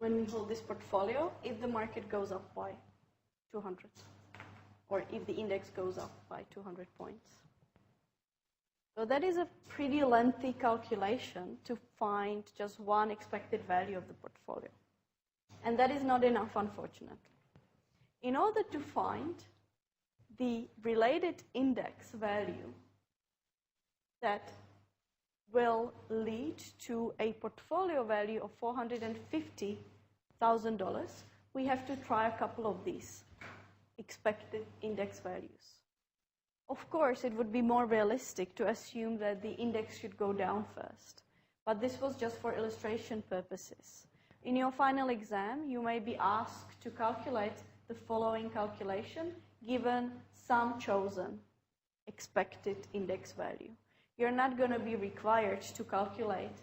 when we hold this portfolio if the market goes up by 200, or if the index goes up by 200 points. So that is a pretty lengthy calculation to find just one expected value of the portfolio. And that is not enough, unfortunately. In order to find the related index value that will lead to a portfolio value of $450,000, we have to try a couple of these expected index values. Of course, it would be more realistic to assume that the index should go down first, but this was just for illustration purposes. In your final exam, you may be asked to calculate the following calculation given some chosen expected index value. You're not going to be required to calculate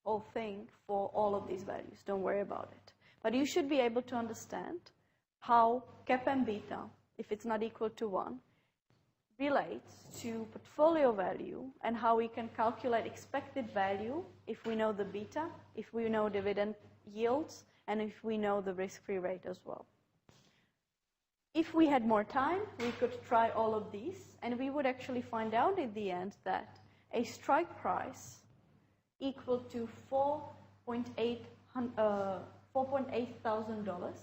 whole thing for all of these values. Don't worry about it. But you should be able to understand how kappa and beta, if it's not equal to 1, relates to portfolio value and how we can calculate expected value if we know the beta, if we know dividend yields, and if we know the risk-free rate as well. If we had more time, we could try all of these, and we would actually find out in the end that a strike price equal to $4,800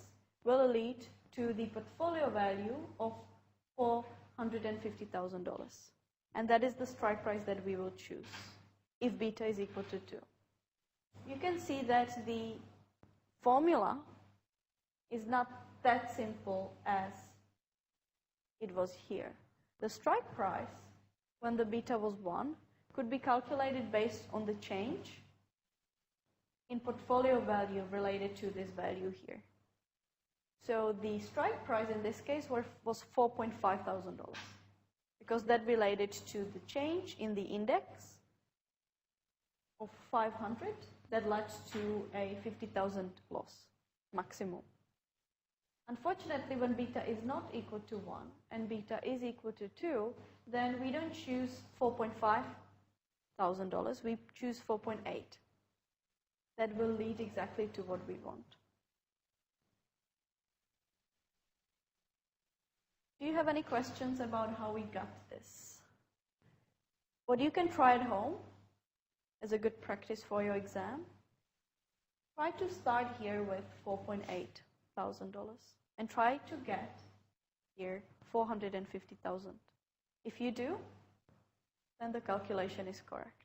will lead to the portfolio value of $450,000. And that is the strike price that we will choose if beta is equal to 2. You can see that the formula is not that simple as it was here. The strike price, when the beta was 1, could be calculated based on the change in portfolio value related to this value here. So the strike price in this case was $4,500 because that related to the change in the index of 500 that led to a 50,000 loss maximum. Unfortunately, when beta is not equal to 1 and beta is equal to 2, then we don't choose $4,500, we choose 4.8. That will lead exactly to what we want. Do you have any questions about how we got this? What you can try at home as a good practice for your exam, try to start here with $4,800 and try to get here 450,000. If you do, then the calculation is correct.